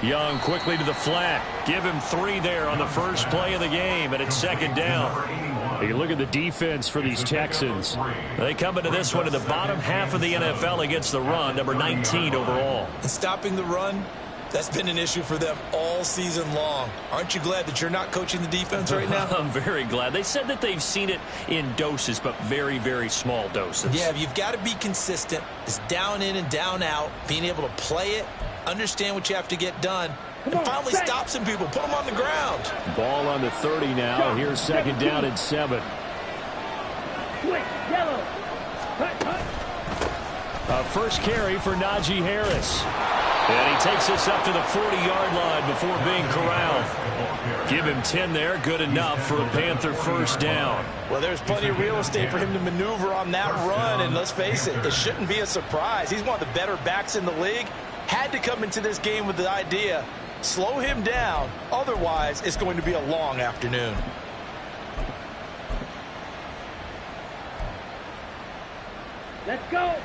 Young quickly to the flat. Give him 3 there on the first play of the game, and it's second down. You look at the defense for these Texans. They come into this one in the bottom half of the NFL against the run, number 19 overall. And stopping the run, that's been an issue for them all season long. Aren't you glad that you're not coaching the defense right now? I'm very glad. They said that they've seen it in doses, but very, very small doses. Yeah, you've got to be consistent. It's down in and down out, being able to play it, understand what you have to get done, and finally stop some people, put them on the ground. Ball on the 30 now. Here's second down and 7. First carry for Najee Harris. And he takes us up to the 40-yard line before being corralled. Give him 10 there, good enough for a Panther first down. Well, there's plenty of real estate for him to maneuver on that run, and let's face it, it shouldn't be a surprise. He's one of the better backs in the league. Had to come into this game with the idea, slow him down, otherwise it's going to be a long afternoon. Let's go.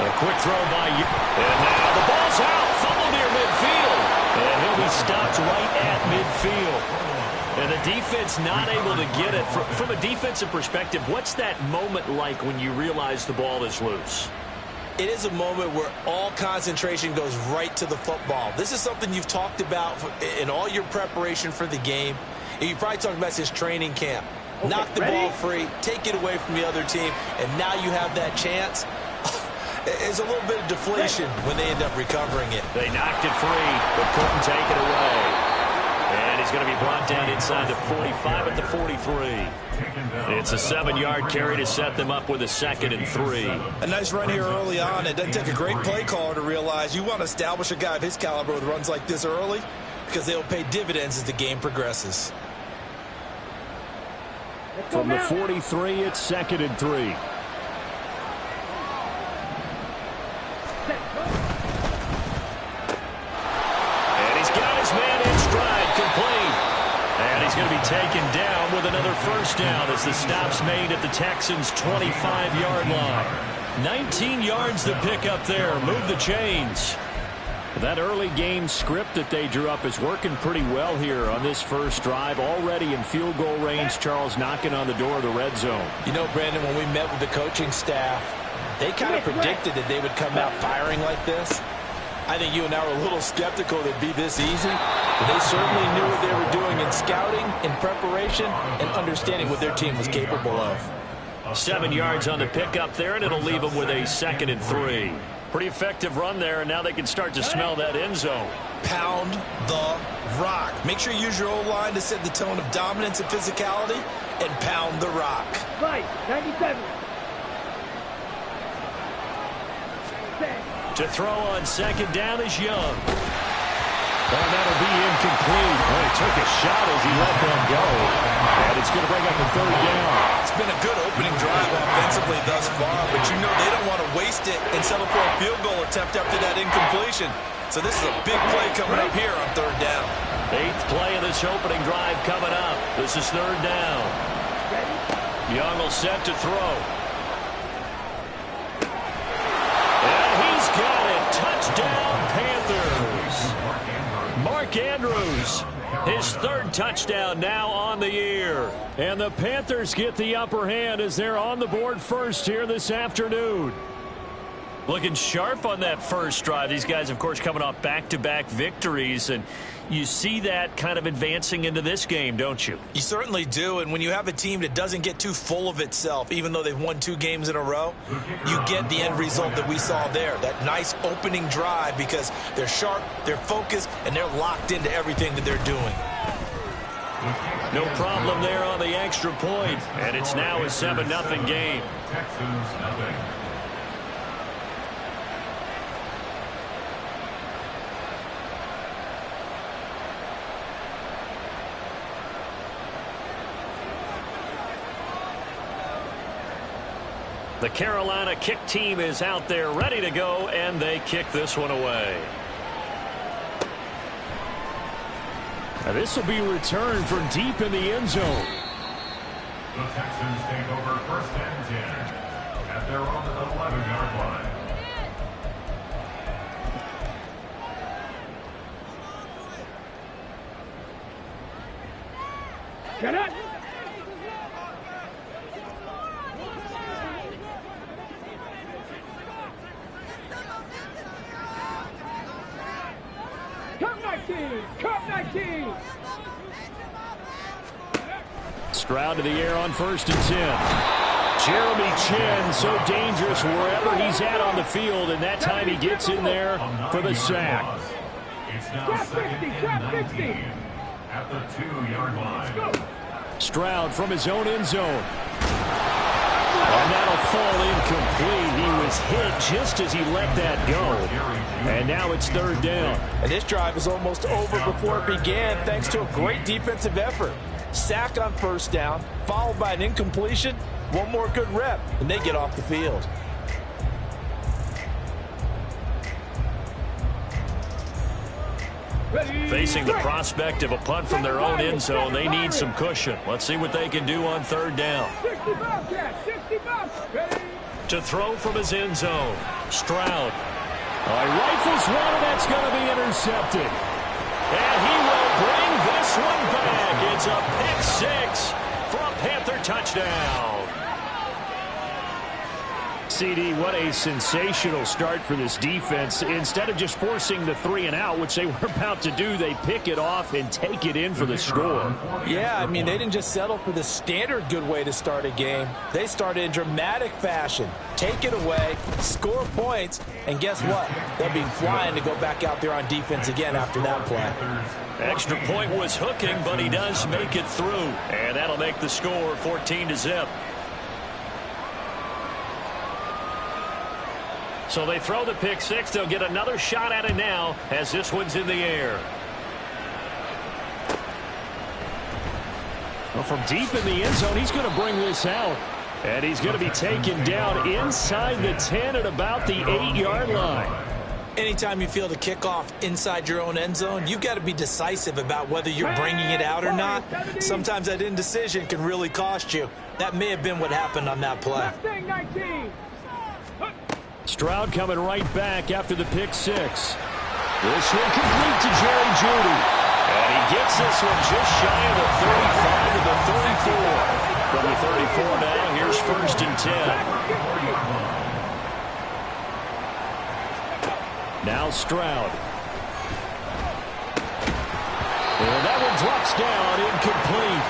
A quick throw by you. And now the ball's out. Fumble near midfield. And he'll be stopped right at midfield. And the defense not able to get it. From a defensive perspective, what's that moment like when you realize the ball is loose? It is a moment where all concentration goes right to the football. This is something you've talked about in all your preparation for the game. And you probably talked about since training camp. Okay, knock the ball free, take it away from the other team, and now you have that chance. It's a little bit of deflation when they end up recovering it. They knocked it free, but couldn't take it away. And he's going to be brought down inside the 45 at the 43. It's a 7-yard carry to set them up with a 2nd and 3. A nice run here early on. It doesn't take a great play caller to realize you want to establish a guy of his caliber with runs like this early because they'll pay dividends as the game progresses. From the 43, it's 2nd and 3. And he's got his man in stride, complete. And he's going to be taken down with another first down as the stop's made at the Texans' 25-yard line. 19 yards to pick up there. Move the chains. That early game script that they drew up is working pretty well here on this first drive. Already in field goal range, Charles knocking on the door of the red zone. You know, Brandon, when we met with the coaching staff, they kind of predicted that they would come out firing like this. I think you and I were a little skeptical that it'd be this easy. But they certainly knew what they were doing in scouting, in preparation, and understanding what their team was capable of. 7 yards on the pickup there, and it'll leave them with a 2nd and 3. Pretty effective run there, and now they can start to smell that end zone. Pound the rock. Make sure you use your O-line to set the tone of dominance and physicality, and pound the rock. Right, 97. To throw on second down is Young. And that'll be incomplete. Well, he took a shot as he let them go. And it's going to bring up a 3rd down. It's been a good opening drive offensively thus far, but you know they don't want to waste it and settle for a field goal attempt after that incompletion. So this is a big play coming up here on 3rd down. 8th play of this opening drive coming up. This is 3rd down. Young will set to throw. And he's got it. Touchdown, Panthers. Mark Andrews, his 3rd touchdown now on the year. And the Panthers get the upper hand as they're on the board first here this afternoon. Looking sharp on that first drive. These guys, of course, coming off back-to-back victories, and you see that kind of advancing into this game, don't you? You certainly do, and when you have a team that doesn't get too full of itself, even though they've won 2 games in a row, you get the end result that we saw there, that nice opening drive, because they're sharp, they're focused, and they're locked into everything that they're doing. No problem there on the extra point, and it's now a 7-0 game. The Carolina kick team is out there ready to go, and they kick this one away. Now this will be returned from deep in the end zone. The Texans take over 1st and 10 at their own 11-yard line. Get it! Come 19! Come 19! Stroud to the air on 1st and 10. Jeremy Chin, so dangerous wherever he's at on the field, and that time he gets in there for the sack. It's now 2nd and 19 at the 2-yard line. Stroud from his own end zone. And that'll fall incomplete. He was hit just as he let that go. And now it's 3rd down. And this drive is almost over before it began thanks to a great defensive effort. Sack on 1st down, followed by an incompletion. One more good rep, and they get off the field. Facing the prospect of a punt from their own end zone, they need some cushion. Let's see what they can do on 3rd down. 60 Bobcats! 60 Bobcats! To throw from his end zone, Stroud. He rifles one, and that's going to be intercepted. And he will bring this one back. It's a pick 6 for a Panther touchdown. CD, what a sensational start for this defense. Instead of just forcing the 3 and out, which they were about to do, they pick it off and take it in for the score. Yeah, I mean, they didn't just settle for the standard good way to start a game. They started in dramatic fashion. Take it away, score points, and guess what? They'll be flying to go back out there on defense again after that play. Extra point was hooking, but he does make it through. And that'll make the score 14-0. So they throw the pick 6. They'll get another shot at it now as this one's in the air. Well, from deep in the end zone, he's going to bring this out. And he's going to be taken down inside the 10 at about the 8-yard line. Anytime you field a kickoff inside your own end zone, you've got to be decisive about whether you're bringing it out or not. Sometimes that indecision can really cost you. That may have been what happened on that play. 19! Stroud coming right back after the pick 6. This one complete to Jerry Jeudy. And he gets this one just shy of the 35 to the 34. From the 34 now, here's 1st and 10. Now Stroud. And that one drops down, incomplete.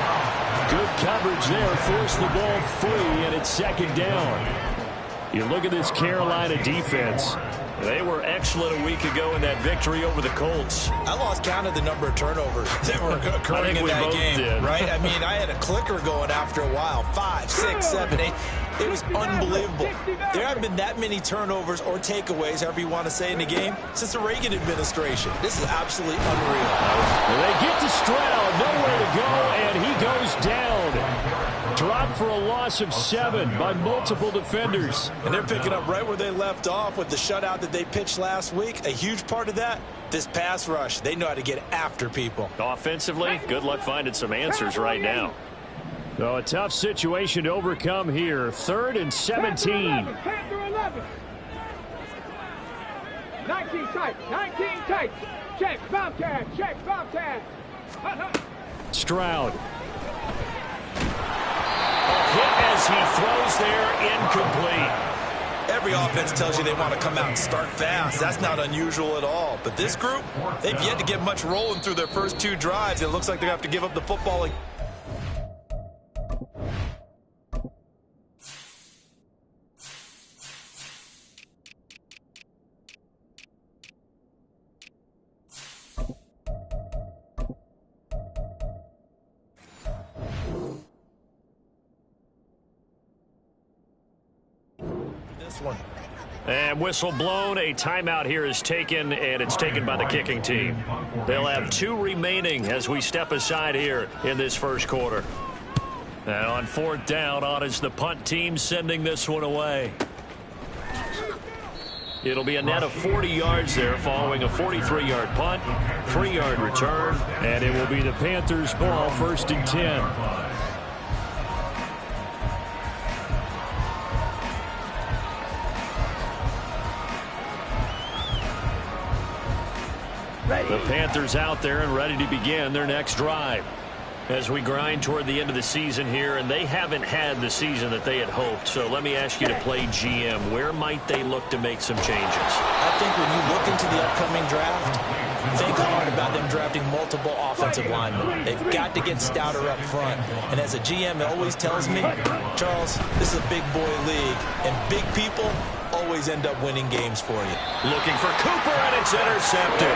Good coverage there, forced the ball free, and it's 2nd down. You look at this Carolina defense. They were excellent a week ago in that victory over the Colts. I lost count of the number of turnovers that were occurring in that game, right? I mean, I had a clicker going after a while. 5, 6, 7, 8. It was unbelievable. There haven't been that many turnovers or takeaways, however you want to say, in the game since the Reagan administration. This is absolutely unreal. They get to Stroud, nowhere to go, and he goes down. Dropped for a loss of 7 by multiple defenders. And they're picking up right where they left off with the shutout that they pitched last week. A huge part of that, this pass rush. They know how to get after people. Offensively, good luck finding some answers right now. So a tough situation to overcome here. 3rd and 17. Panther 11! 19 tight! 19 tight! Check, Bobcat! Check, Bobcat! Stroud. Hit as he throws there, incomplete. Every offense tells you they want to come out and start fast. That's not unusual at all. But this group, they've yet to get much rolling through their first 2 drives. It looks like they have to give up the football. One. And whistle blown. A timeout here is taken, and it's taken by the kicking team. They'll have 2 remaining as we step aside here in this first quarter. And on fourth down, on is the punt team sending this one away. It'll be a net of 40 yards there following a 43-yard punt, 3-yard return, and it will be the Panthers' ball, 1st and 10. The Panthers out there and ready to begin their next drive. As we grind toward the end of the season here, and they haven't had the season that they had hoped. So let me ask you to play GM. Where might they look to make some changes? I think when you look into the upcoming draft, think hard about them drafting multiple offensive linemen. They've got to get stouter up front. And as a GM, it always tells me, Charles, this is a big boy league, and big people always end up winning games for you. Looking for Cooper, and it's intercepted.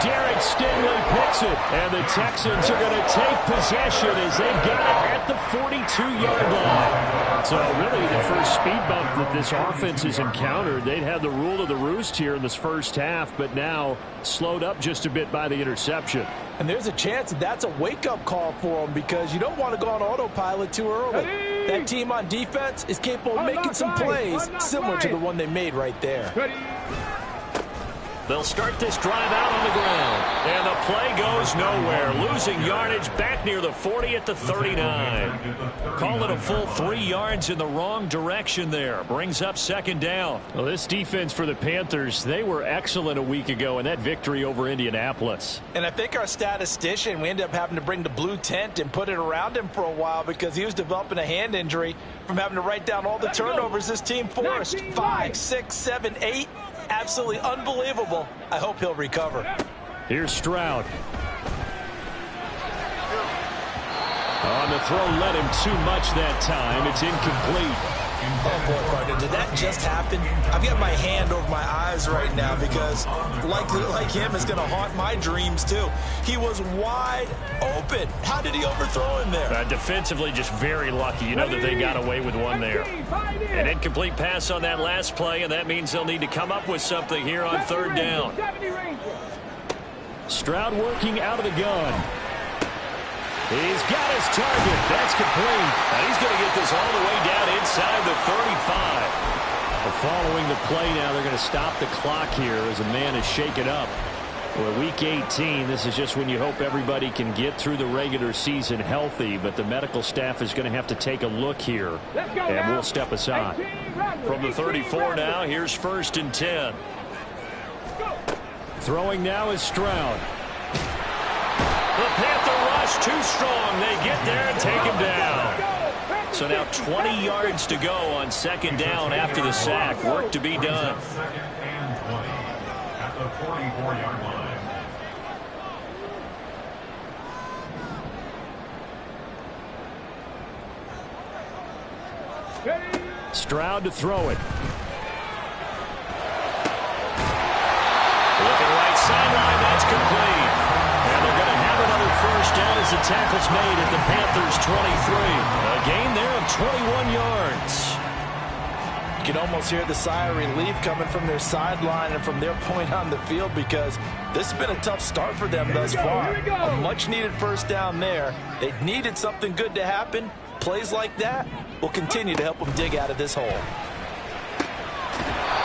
Derek Stingley picks it, and the Texans are going to take possession as they've got it at the 42-yard line. So really the first speed bump that this offense has encountered. They'd had the rule of the roost here in this first half, but now slowed up just a bit by the interception. And there's a chance that that's a wake-up call for them, because you don't want to go on autopilot too early. That team on defense is capable of making some plays similar to the one they made right there. They'll start this drive out on the ground. And the play goes nowhere. Losing yardage back near the 40 at the 39. Call it a full 3 yards in the wrong direction there. Brings up 2nd down. Well, this defense for the Panthers, they were excellent a week ago in that victory over Indianapolis. And I think our statistician, we ended up having to bring the blue tent and put it around him for a while because he was developing a hand injury from having to write down all the turnovers this team forced. 5, 6, 7, 8. Absolutely unbelievable. I hope he'll recover. Here's Stroud. On the throw, led him too much that time. It's incomplete. Oh, boy, partner, did that just happen? I've got my hand over my eyes right now because, like him, it's going to haunt my dreams, too. He was wide open. How did he overthrow him there? Defensively, just very lucky. You know that they got away with one there. An incomplete pass on that last play, and that means they'll need to come up with something here on 3rd down. Stroud working out of the gun. He's got his target. That's complete. And he's going to get this all the way down inside the 35. Well, following the play now, they're going to stop the clock here as a man is shaken up. Well, week 18, this is just when you hope everybody can get through the regular season healthy, but the medical staff is going to have to take a look here, and we'll step aside. From the 34 now, here's 1st and 10. Throwing now is Stroud. The Panther rush too strong. They get there and take him down. So now 20 yards to go on 2nd down after the sack. Work to be done. 2nd and 20 at the 44-yard line. Stroud to throw it. Looking right sideline. That's complete. And they're going to have another 1st down as the tackle's made at the Panthers' 23. A gain there of 21 yards. You can almost hear the sigh of relief coming from their sideline and from their point on the field, because this has been a tough start for them thus far. A much-needed 1st down there. They needed something good to happen. Plays like that will continue to help them dig out of this hole.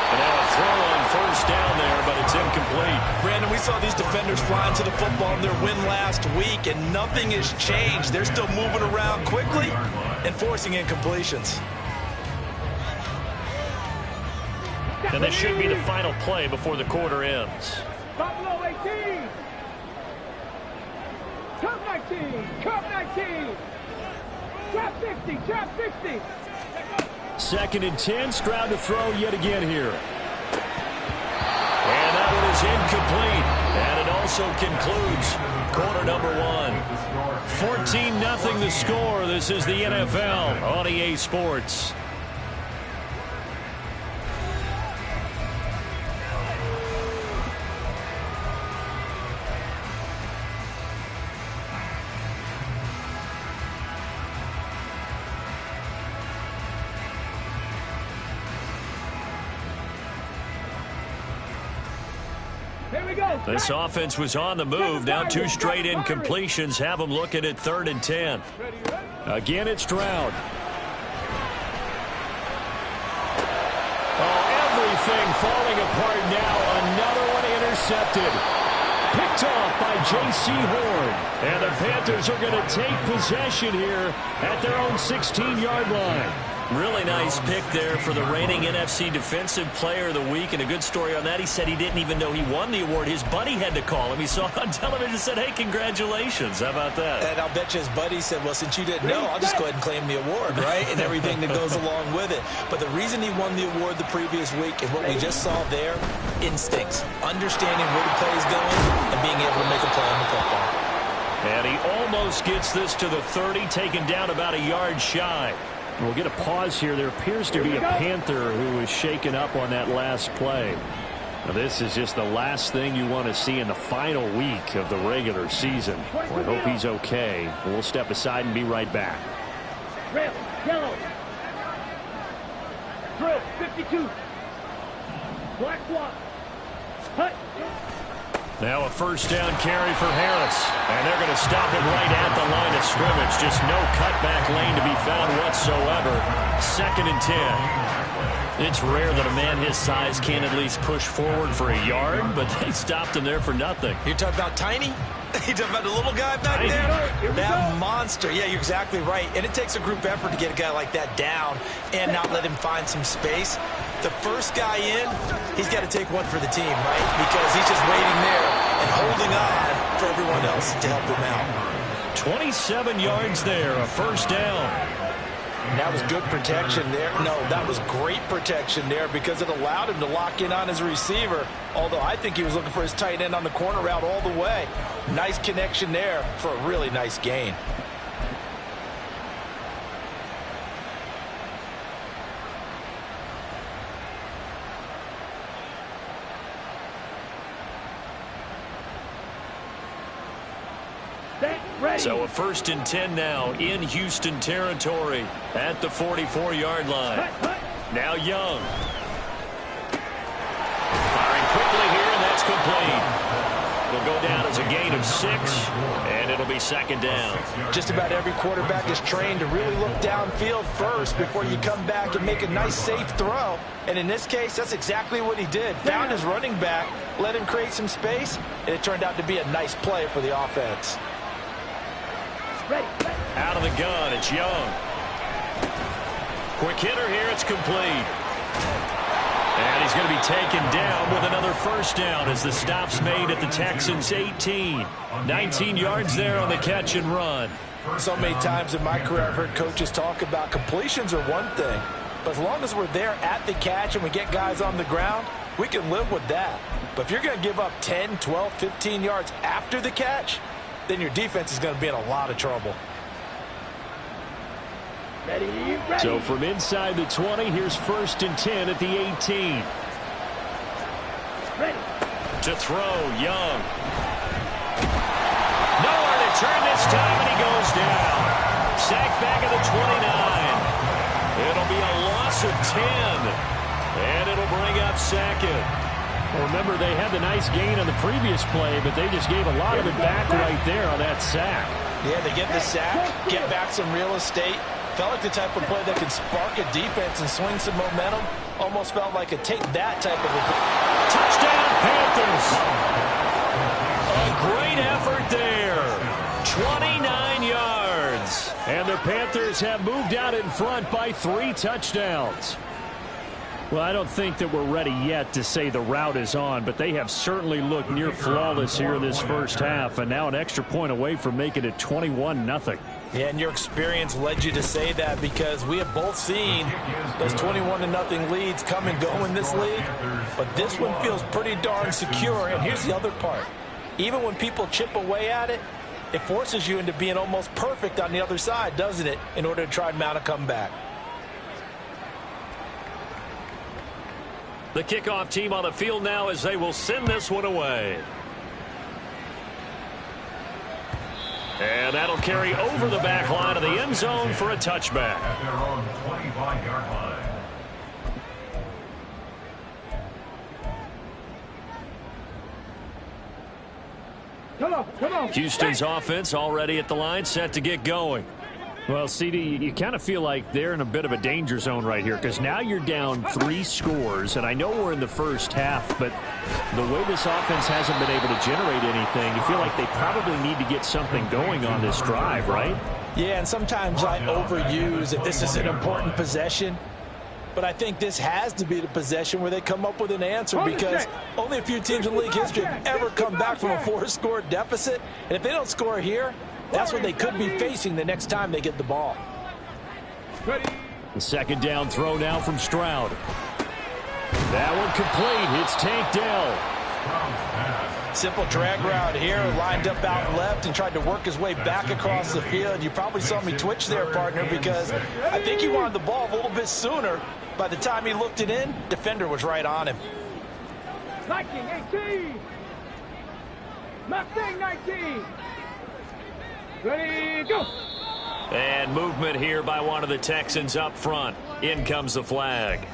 And now a throw on 1st down there, but it's incomplete. Brandon, we saw these defenders flying to the football in their win last week, and nothing has changed. They're still moving around quickly and forcing incompletions. And this should be the final play before the quarter ends. Buffalo 18. Cup 19. Cup 19. Trap 60. Trap 60. 2nd and 10. Stroud to throw yet again here. And that one is incomplete. And it also concludes quarter number 1. 14-0 the score. This is the NFL on EA Sports. This offense was on the move. Now 2 straight incompletions have them looking at 3rd and 10. Again, it's Stroud. Oh, everything falling apart now. Another one intercepted. Picked off by J.C. Horn. And the Panthers are going to take possession here at their own 16-yard line. Really nice pick there for the reigning NFC Defensive Player of the Week. And a good story on that. He said he didn't even know he won the award. His buddy had to call him. He saw it on television and said, hey, congratulations. How about that? And I'll bet you his buddy said, well, since you didn't know, I'll just go ahead and claim the award, right? And everything that goes along with it. But the reason he won the award the previous week and what we just saw there, instincts, understanding where the play is going and being able to make a play on the football. And he almost gets this to the 30, taken down about a yard shy. We'll get a pause here. There appears to be a Panther who was shaken up on that last play. Now, this is just the last thing you want to see in the final week of the regular season. Well, I hope he's okay. We'll step aside and be right back. Red, yellow. Drill, 52. Black one. Hut. Now a first down carry for Harris. And they're going to stop him right at the line of scrimmage. Just no cutback lane to be found whatsoever. 2nd and 10. It's rare that a man his size can at least push forward for a yard, but they stopped him there for nothing. You're talking about tiny? You're talking about the little guy back there? That monster. Yeah, you're exactly right. And it takes a group effort to get a guy like that down and not let him find some space. The first guy in, he's got to take one for the team, right? Because he's just waiting there and holding on for everyone else to help him out. 27 yards there, a first down. And that was good protection there. No, that was great protection there because it allowed him to lock in on his receiver. Although I think he was looking for his tight end on the corner route all the way. Nice connection there for a really nice gain. So a 1st and 10 now in Houston territory at the 44-yard line. Now Young. Firing quickly here, and that's complete. It'll go down as a gain of 6, and it'll be 2nd down. Just about every quarterback is trained to really look downfield first before you come back and make a nice, safe throw. And in this case, that's exactly what he did. Found his running back, let him create some space, and it turned out to be a nice play for the offense. Out of the gun, it's Young. Quick hitter here, it's complete. And he's going to be taken down with another first down as the stop's made at the Texans' 18. 19 yards there on the catch and run. So many times in my career I've heard coaches talk about completions are one thing, but as long as we're there at the catch and we get guys on the ground, we can live with that. But if you're going to give up 10, 12, 15 yards after the catch, then your defense is going to be in a lot of trouble. Ready. So from inside the 20, here's 1st and 10 at the 18. Ready. To throw, Young. Nowhere to turn this time, and he goes down. Sacked back at the 29. It'll be a loss of 10, and it'll bring up 2nd. Well, remember, they had the nice gain on the previous play, but they just gave a lot of it back right there on that sack. Yeah, they get the sack, get back some real estate. Felt like the type of play that can spark a defense and swing some momentum. Almost felt like a take that type of a touchdown Panthers. A great effort there. 29 yards. And the Panthers have moved out in front by 3 touchdowns. Well, I don't think that we're ready yet to say the route is on, but they have certainly looked near flawless here this first half, and now an extra point away from making it 21-0. Yeah, and your experience led you to say that because we have both seen those 21-0 leads come and go in this league, but this one feels pretty darn secure. And here's the other part. Even when people chip away at it, it forces you into being almost perfect on the other side, doesn't it, in order to try and mount a comeback. The kickoff team on the field now as they will send this one away. And that'll carry over the back line of the end zone for a touchback. At their own 25-yard line. Come on. Houston's offense already at the line, set to get going. Well, CD, you kind of feel like they're in a bit of a danger zone right here because now you're down 3 scores, and I know we're in the first half, but the way this offense hasn't been able to generate anything, you feel like they probably need to get something going on this drive, right? Yeah, and sometimes I overuse that this is an important possession, but I think this has to be the possession where they come up with an answer because only a few teams in league history have ever come back from a 4-score deficit, and if they don't score here, that's what they could be facing the next time they get the ball. The second down throw now from Stroud. That one complete. It's Tank Dell. Simple drag route here, lined up out left and tried to work his way back across the field. You probably saw me twitch there, partner, because I think he wanted the ball a little bit sooner. By the time he looked it in, defender was right on him. Viking 18. Mustang 19. Ready, go! And movement here by one of the Texans up front. In comes the flag.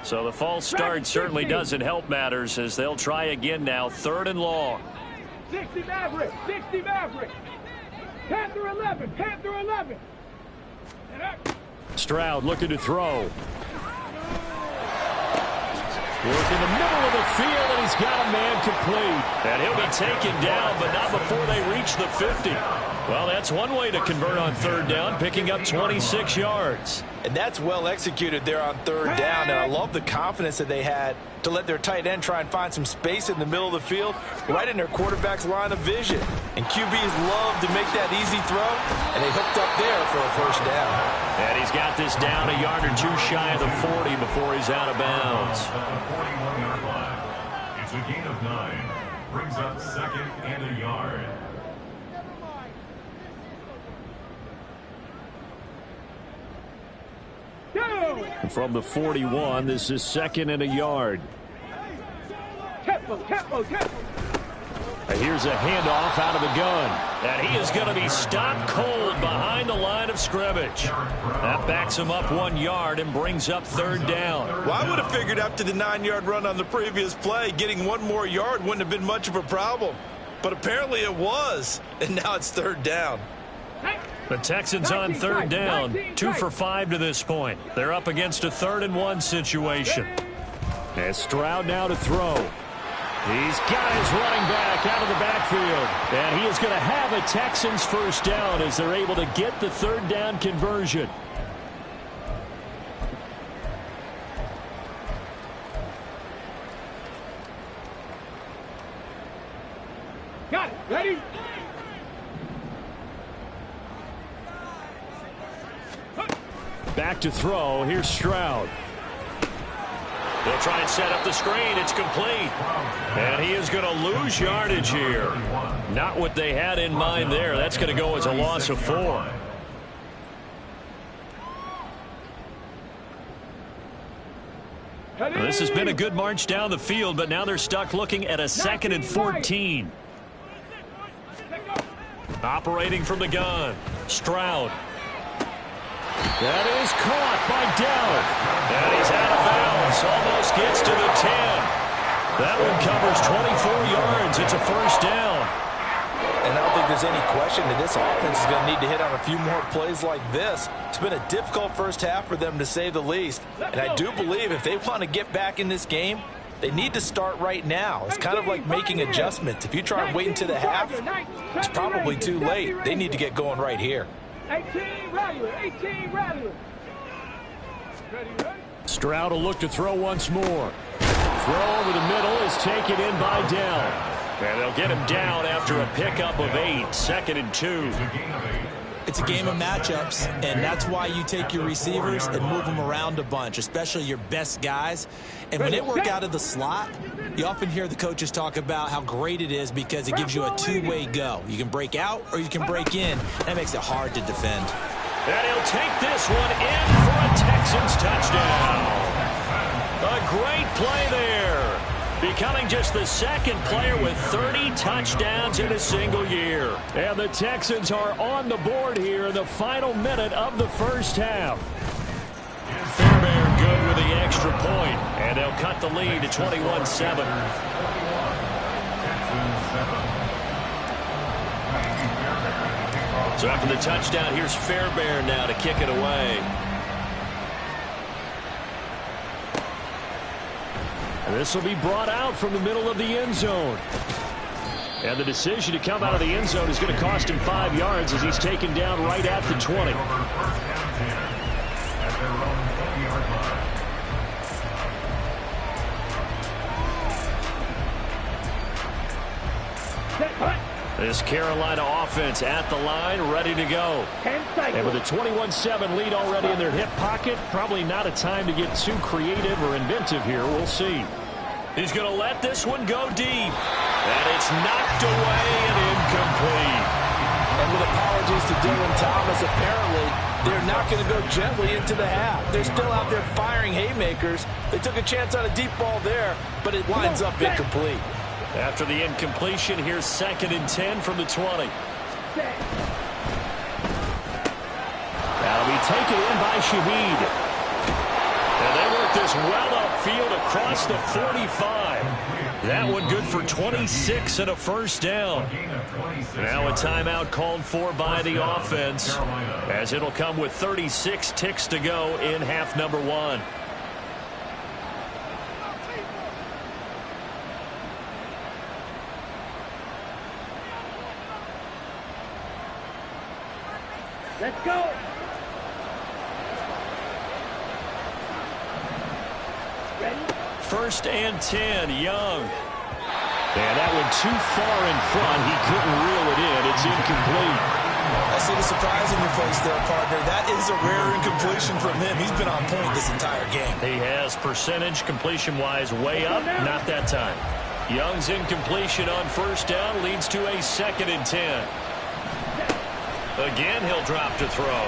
So the false start certainly doesn't help matters as they'll try again now. 3rd and long. 60 Maverick, 60 Maverick. Panther 11, Panther 11. Stroud looking to throw. Work in the middle of the field, and he's got a man complete. And he'll be taken down, but not before they reach the 50. Well, that's one way to convert on 3rd down, picking up 26 yards. And that's well executed there on 3rd down, and I love the confidence that they had to let their tight end try and find some space in the middle of the field, right in their quarterback's line of vision. And QBs love to make that easy throw, and they hooked up there for a 1st down. And he's got this down a yard or 2 shy of the 40 before he's out of bounds. At the 41-yard line. It's a gain of 9. Brings up 2nd and a yard. From the 41, this is 2nd and a yard. Tempo. And here's a handoff out of the gun. And he is going to be stopped cold behind the line of scrimmage. That backs him up 1 yard and brings up 3rd down. Well, I would have figured after the 9-yard run on the previous play, getting 1 more yard wouldn't have been much of a problem. But apparently it was, and now it's 3rd down. The Texans on 3rd down, 2 for 5 to this point. They're up against a 3rd and 1 situation. And Stroud now to throw. He's got his running back out of the backfield. And he is going to have a Texans 1st down as they're able to get the 3rd down conversion. Got it. Ready? Back to throw. Here's Stroud. They'll try and set up the screen. It's complete. And he is going to lose yardage here. Not what they had in mind there. That's going to go as a loss of 4. Well, this has been a good march down the field, but now they're stuck looking at a 2nd and 14. Operating from the gun. Stroud. That is caught by Dell. And he's out of bounds. Almost gets to the 10. That one covers 24 yards. It's a 1st down. And I don't think there's any question that this offense is going to need to hit on a few more plays like this. It's been a difficult 1st half for them, to say the least. And I do believe if they want to get back in this game, they need to start right now. It's kind of like making adjustments. If you try and wait until the half, it's probably too late. They need to get going right here. 18 Rattler. Stroud will look to throw once more. Throw over the middle is taken in by Dell. And they'll get him down after a pickup of 8. 2nd and 2. It's a game of matchups, and that's why you take your receivers and move them around a bunch, especially your best guys. And when they work out of the slot, you often hear the coaches talk about how great it is because it gives you a two-way go. You can break out or you can break in. That makes it hard to defend. And he'll take this one in for a Texans touchdown. A great play there. Becoming just the 2nd player with 30 touchdowns in a single year. And the Texans are on the board here in the final minute of the 1st half. Fairbairn good with the extra point, and they'll cut the lead to 21-7. So after the touchdown, here's Fairbairn now to kick it away. This will be brought out from the middle of the end zone. And the decision to come out of the end zone is going to cost him 5 yards as he's taken down right at the 20. This Carolina offense at the line, ready to go. And with a 21-7 lead already in their hip pocket, probably not a time to get too creative or inventive here. We'll see. He's going to let this one go deep. And it's knocked away and incomplete. And with apologies to Dylan Thomas, apparently they're not going to go gently into the half. They're still out there firing haymakers. They took a chance on a deep ball there, but it winds up incomplete. After the incompletion, here's 2nd and 10 from the 20. That'll be taken in by Shaheed. And they work this well upfield across the 45. That one good for 26 and a first down. Now a timeout called for by the offense, as it'll come with 36 ticks to go in half number 1. Let's go. Ready? 1st and 10, Young. And that one too far in front. He couldn't reel it in. It's incomplete. I see the surprise in your face there, partner. That is a rare incompletion from him. He's been on point this entire game. He has percentage completion-wise way up. Not that time. Young's incompletion on 1st down leads to a 2nd and 10. Again, he'll drop to throw.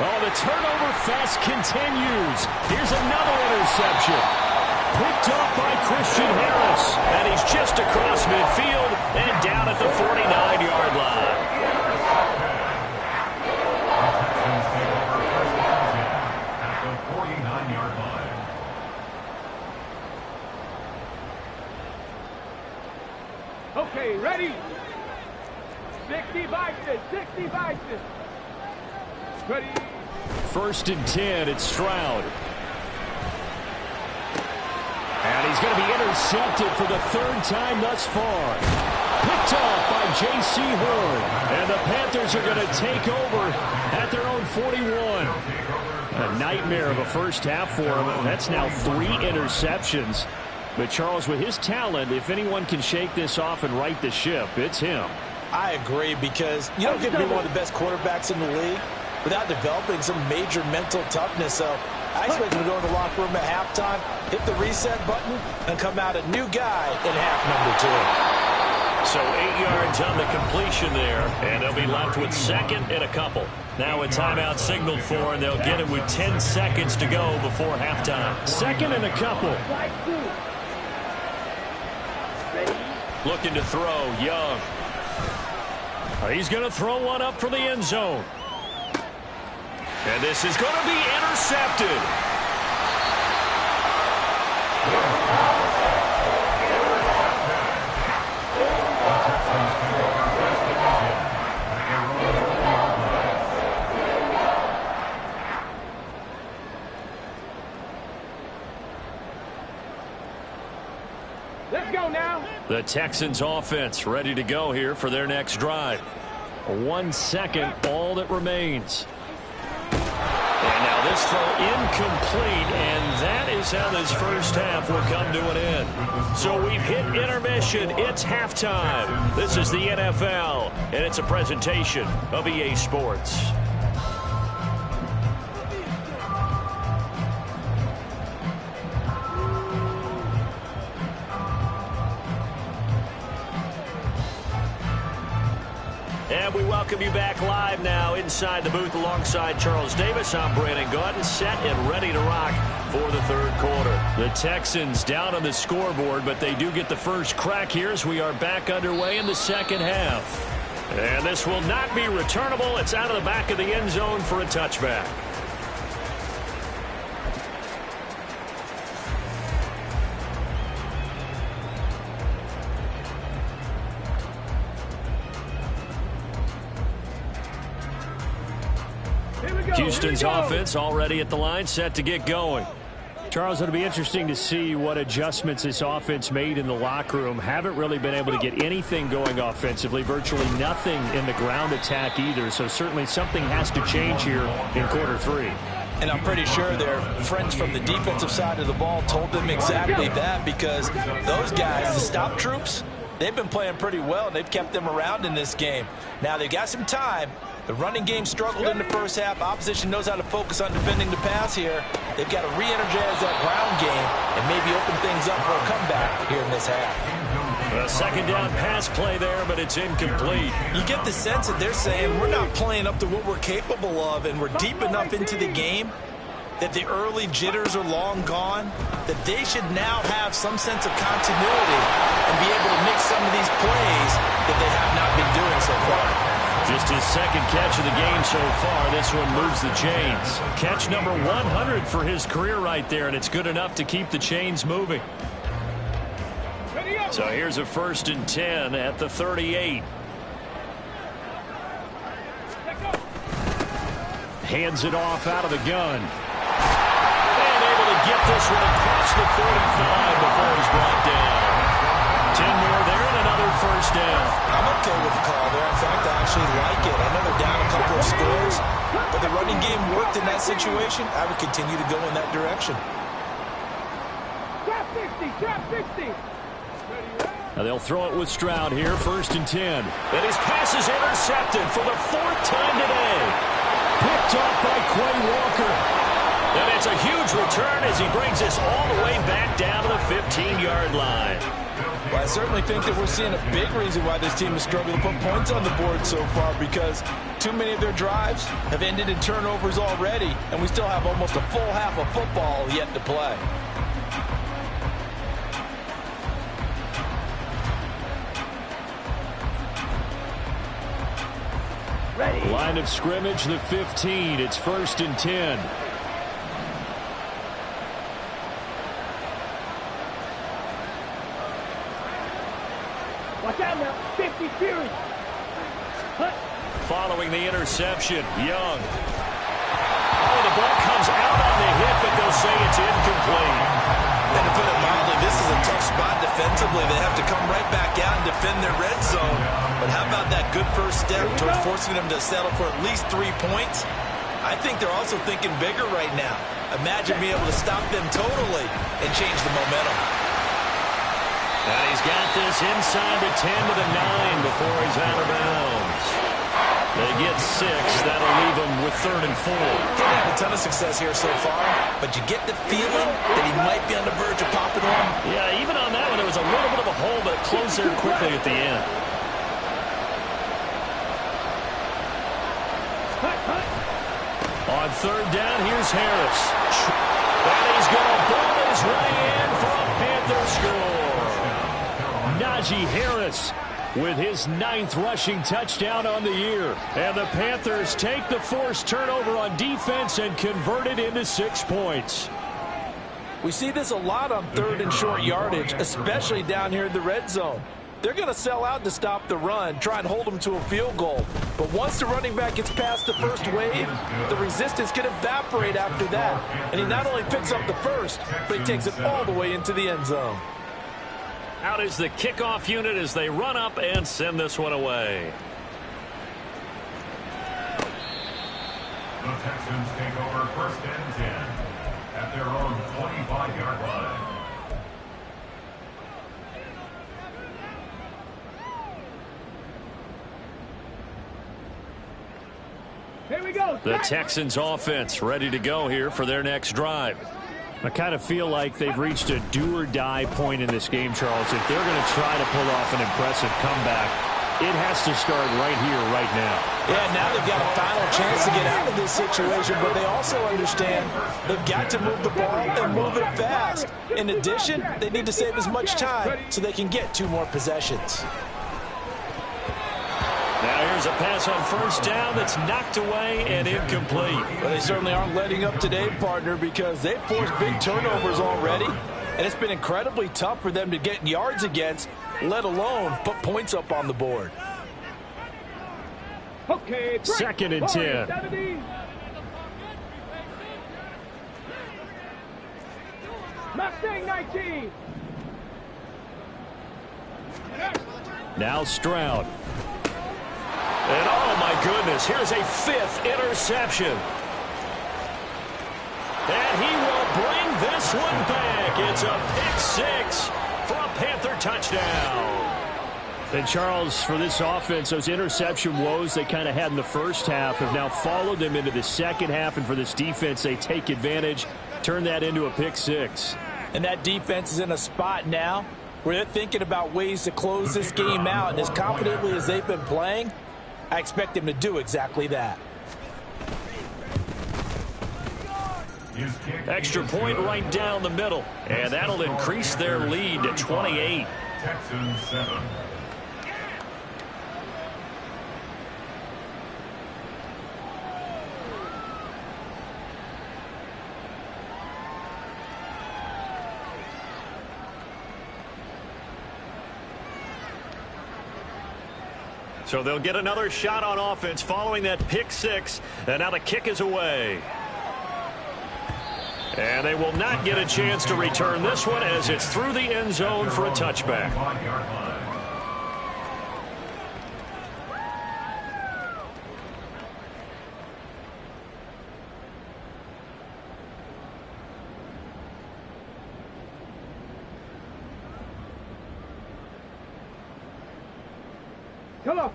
Oh, the turnover fest continues. Here's another interception. Picked up by Christian Harris. And he's just across midfield and down at the 49-yard line. At the 49-yard line. Okay, ready? 60 Bison, 60 Bison. Ready? 1st and 10, it's Stroud. And he's going to be intercepted for the 3rd time thus far. Picked off by J.C. Horn. And the Panthers are going to take over at their own 41. A nightmare of a first half for him. That's now 3 interceptions. But Charles, with his talent, if anyone can shake this off and right the ship, it's him. I agree, because you don't get to be one of the best quarterbacks in the league without developing some major mental toughness. So I expect him to go in the locker room at halftime, hit the reset button, and come out a new guy in half number 2. So 8 yards on the completion there, and they'll be left with 2nd and a couple. Now a timeout signaled for, and they'll get it with 10 seconds to go before halftime. 2nd and a couple. Looking to throw, Young. He's going to throw one up for the end zone. And this is going to be intercepted. Let's go now. The Texans offense ready to go here for their next drive. 1 second, all that remains. And now this throw incomplete, and that is how this first half will come to an end. So we've hit intermission. It's halftime. This is the NFL, and it's a presentation of EA Sports. And we welcome you back live now inside the booth alongside Charles Davis. I'm Brandon Gaudin, set and ready to rock for the 3rd quarter. The Texans down on the scoreboard, but they do get the first crack here as we are back underway in the 2nd half. And this will not be returnable. It's out of the back of the end zone for a touchback. Houston's offense already at the line, set to get going. Charles, it'll be interesting to see what adjustments this offense made in the locker room. Haven't really been able to get anything going offensively, virtually nothing in the ground attack either. So certainly something has to change here in quarter three. And I'm pretty sure their friends from the defensive side of the ball told them exactly that, because those guys, the stop troops, they've been playing pretty well, and they've kept them around in this game. Now, they've got some time. The running game struggled in the first half. Opposition knows how to focus on defending the pass here. They've got to re-energize that ground game and maybe open things up for a comeback here in this half. A second down pass play there, but it's incomplete. You get the sense that they're saying we're not playing up to what we're capable of, and we're deep enough into the game that the early jitters are long gone, that they should now have some sense of continuity and be able to make some of these plays that they have not been doing so far. Just his second catch of the game so far. This one moves the chains. Catch number 100 for his career right there, and it's good enough to keep the chains moving. So here's a 1st and 10 at the 38. Hands it off out of the gun. And able to get this one across the 45 before he's brought down. 10 more there and another 1st down. I'm okay with the call there. In fact, I actually like it. I know they're down a couple of scores, but the running game worked in that situation. I would continue to go in that direction. Trap 60, trap 60. Now they'll throw it with Stroud here, 1st and 10. And his pass is intercepted for the 4th time today. Picked off by Quay Walker. And it's a huge return as he brings us all the way back down to the 15-yard line. Well, I certainly think that we're seeing a big reason why this team is struggling to put points on the board so far, because too many of their drives have ended in turnovers already, and we still have almost a full half of football yet to play. Ready. Line of scrimmage, the 15. It's 1st and 10. Watch out now. 50 series. Following the interception, Young. Oh, the ball comes out on the hit, but they'll say it's incomplete. And to put it mildly, this is a tough spot defensively. They have to come right back out and defend their red zone. But how about that good first step towards forcing them to settle for at least 3 points? I think they're also thinking bigger right now. Imagine being able to stop them totally and change the momentum. And he's got this inside the 10 to the 9 before he's out of bounds. They get 6. That'll leave them with 3rd and 4. He's had a ton of success here so far, but you get the feeling that he might be on the verge of popping one. Yeah, even on that one, it was a little bit of a hole, but it closed there quickly at the end. On 3rd down, here's Harris. And he's going to bowl his way in for a Panther score. Najee Harris with his 9th rushing touchdown on the year. And the Panthers take the forced turnover on defense and convert it into 6 points. We see this a lot on 3rd and short yardage, especially down here in the red zone. They're going to sell out to stop the run, try and hold them to a field goal. But once the running back gets past the first wave, the resistance can evaporate after that. And he not only picks up the first, but he takes it all the way into the end zone. Out is the kickoff unit as they run up and send this one away. The Texans take over 1st and 10 at their own 25-yard line. Here we go. The Texans offense ready to go here for their next drive. I kind of feel like they've reached a do-or-die point in this game, Charles. If they're going to try to pull off an impressive comeback, it has to start right here, right now. Yeah, now they've got a final chance to get out of this situation, but they also understand they've got to move the ball and move it fast. In addition, they need to save as much time so they can get 2 more possessions. Now There's a pass on first down that's knocked away and incomplete. Well, they certainly aren't letting up today, partner, because they've forced big turnovers already. And it's been incredibly tough for them to get yards against, let alone put points up on the board. Okay, break. 2nd and 10. 70. Mustang 19. Now Stroud. And oh my goodness, here's a 5th interception. And he will bring this one back. It's a pick 6 for a Panther touchdown. And Charles, for this offense, those interception woes they kind of had in the first half have now followed them into the second half. And for this defense, they take advantage, turn that into a pick 6. And that defense is in a spot now where they're thinking about ways to close this game out. And as confidently as they've been playing, I expect them to do exactly that. Extra point right down the middle. And that'll increase their lead to 28. Texans 7. So they'll get another shot on offense following that pick 6. And now the kick is away. And they will not get a chance to return this one as it's through the end zone for a touchback.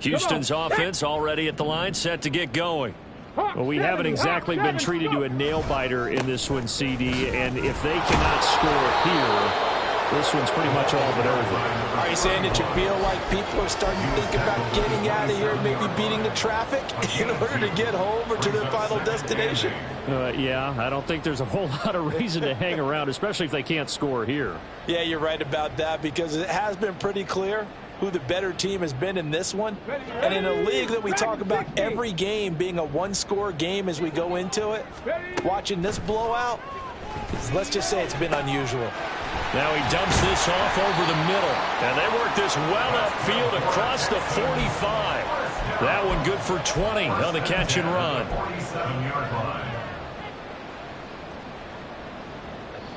Houston's offense already at the line, set to get going. Well, we haven't exactly been treated to a nail-biter in this one, CD, and if they cannot score here, this one's pretty much all but over. Are you saying that you feel like people are starting to think about getting out of here and maybe beating the traffic in order to get home or to their final destination? Yeah, I don't think there's a whole lot of reason to hang around, especially if they can't score here. Yeah, you're right about that because it has been pretty clear who the better team has been in this one. And in a league that we talk about every game being a one-score game as we go into it, watching this blowout, let's just say it's been unusual. Now he dumps this off over the middle. And they work this well upfield across the 45. That one good for 20 on the catch and run. 47-yard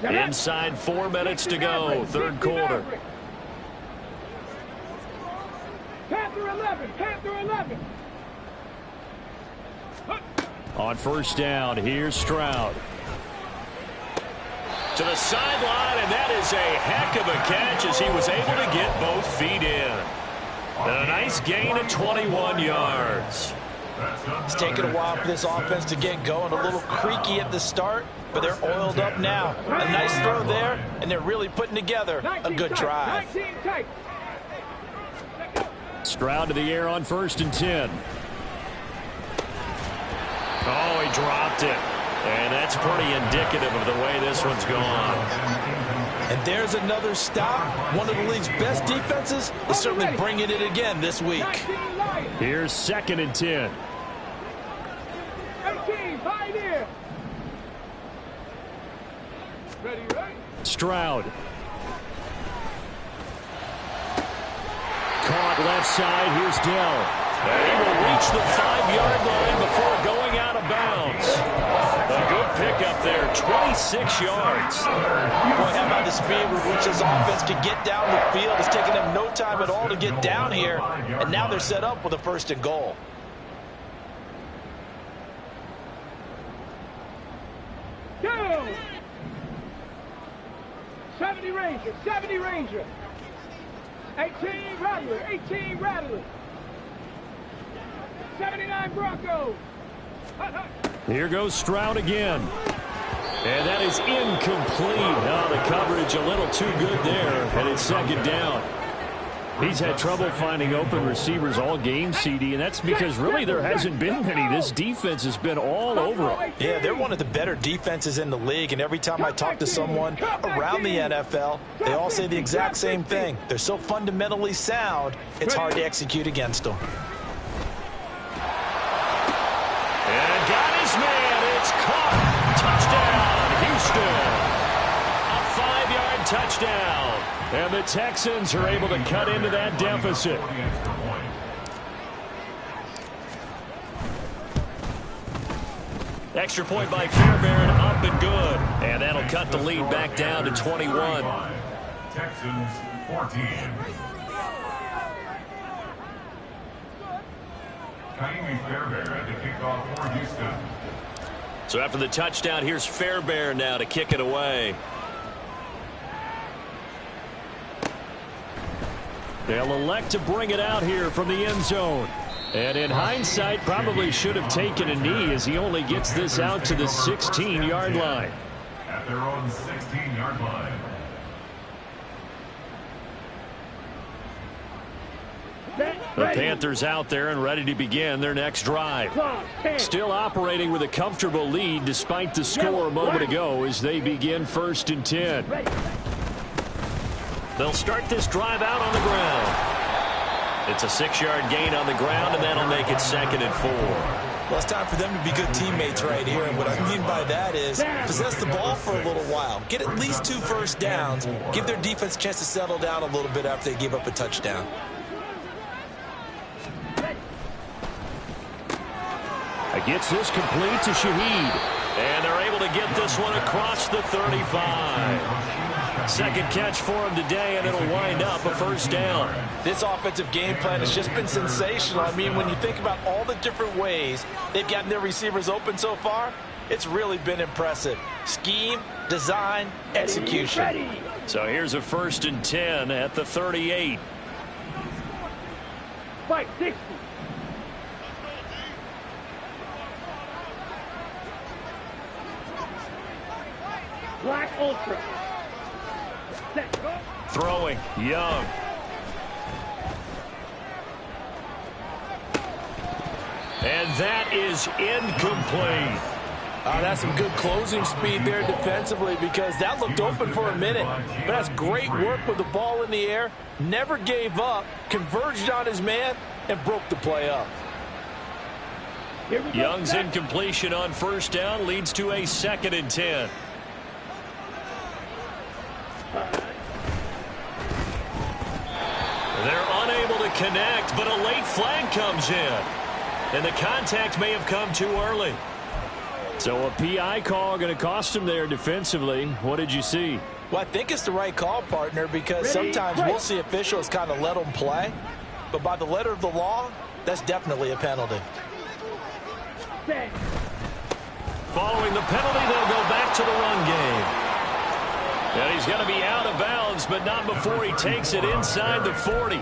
line. Inside 4 minutes to go, third quarter. Panther 11, Panther 11. On first down, here's Stroud. To the sideline, and that is a heck of a catch as he was able to get both feet in. And a nice gain of 21 yards. It's taken a while for this offense to get going. A little creaky at the start, but they're oiled up now. A nice throw there, and they're really putting together a good drive. Stroud to the air on 1st and 10. Oh, he dropped it. And that's pretty indicative of the way this one's gone. And there's another stop. One of the league's best defenses is certainly bringing it again this week. Here's 2nd and 10. 18, Pioneer. Ready, right? Stroud. Caught left side. Here's Dell. And he will reach the 5-yard line before going out of bounds. A good pickup there, 26 yards. Boy, how about the speed with which this offense can get down the field? It's taken them no time at all to get down here, and now they're set up with a 1st and goal. Go! 70 Ranger, 70 Ranger. 18 Rattler, 18 Rattler. 79 Broncos. Here goes Stroud again. And that is incomplete. Oh, the coverage a little too good there, and it's 2nd down. He's had trouble finding open receivers all game, CD, and that's because really there hasn't been many. This defense has been all over him. Yeah, they're one of the better defenses in the league, and every time I talk to someone around the NFL, they all say the exact same thing. They're so fundamentally sound, it's hard to execute against them. touchdown. And the Texans are able to cut into that deficit. Extra point by Fairbairn, up and good. And that'll cut the lead back down to 21. Texans 14. Kaimi Fairbairn at the kickoff for Houston. So after the touchdown, here's Fairbairn now to kick it away. They'll elect to bring it out here from the end zone. And in hindsight, probably should have taken a knee as he only gets this out to the 16-yard line. At their own 16-yard line. The Panthers out there and ready to begin their next drive. Still operating with a comfortable lead despite the score a moment ago as they begin 1st and 10. They'll start this drive out on the ground. It's a 6-yard gain on the ground, and that'll make it 2nd and 4. Well, it's time for them to be good teammates right here. And what I mean by that is possess the ball for a little while. Get at least 2 first downs. Give their defense a chance to settle down a little bit after they give up a touchdown. Gets this complete to Shaheed. And they're able to get this one across the 35. Second catch for him today, and it'll wind up a 1st down. This offensive game plan has just been sensational. I mean, when you think about all the different ways they've gotten their receivers open so far, it's really been impressive. Scheme, design, execution. So here's a 1st and 10 at the 38. Fight 60. Black Ultra. Set, go. Throwing, Young. And that is incomplete. That's some good closing speed there defensively because that looked open for a minute. But that's great work with the ball in the air. Never gave up, converged on his man, and broke the play up. Young's incompletion on 1st down leads to a 2nd and 10. They're unable to connect, but a late flag comes in. And the contact may have come too early. So a PI call going to cost him there defensively. What did you see? Well, I think it's the right call, partner, because sometimes we'll see officials kind of let them play. But by the letter of the law, that's definitely a penalty. Following the penalty, they'll go back to the run game. And he's going to be out of bounds, but not before he takes it inside the 40.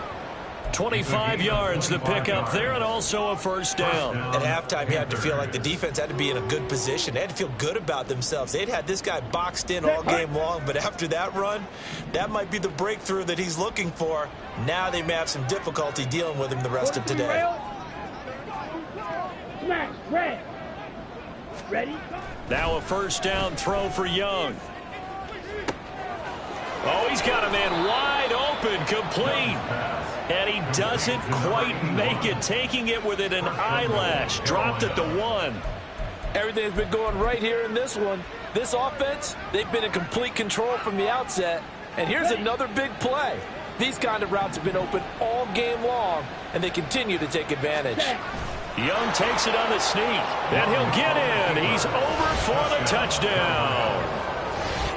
25 yards to pick up there, and also a 1st down. At halftime, you had to feel like the defense had to be in a good position. They had to feel good about themselves. They'd had this guy boxed in all game long, but after that run, that might be the breakthrough that he's looking for. Now they may have some difficulty dealing with him the rest of today. Smash, red. Ready? Now a 1st down throw for Young. Oh, he's got a man wide open, complete. And he doesn't quite make it, taking it within an eyelash. Dropped at the 1. Everything's been going right here in this one. This offense, they've been in complete control from the outset. And here's another big play. These kind of routes have been open all game long, and they continue to take advantage. Young takes it on the sneak, and he'll get in. He's over for the touchdown.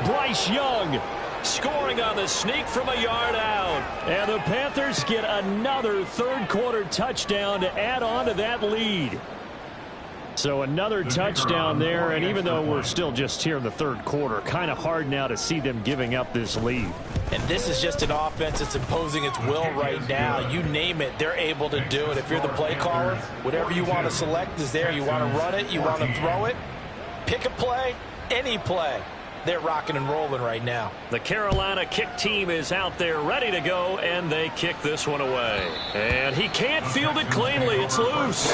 Bryce Young scoring on the sneak from a yard out. And the Panthers get another 3rd quarter touchdown to add on to that lead. So another touchdown there, and even though we're still just here in the 3rd quarter, kind of hard now to see them giving up this lead. And this is just an offense that's imposing its will right now. You name it, they're able to do it. If you're the play caller, whatever you want to select is there. You want to run it, you want to throw it. Pick a play, any play. They're rocking and rolling right now. The Carolina kick team is out there ready to go, and they kick this one away. And he can't field it cleanly. It's loose.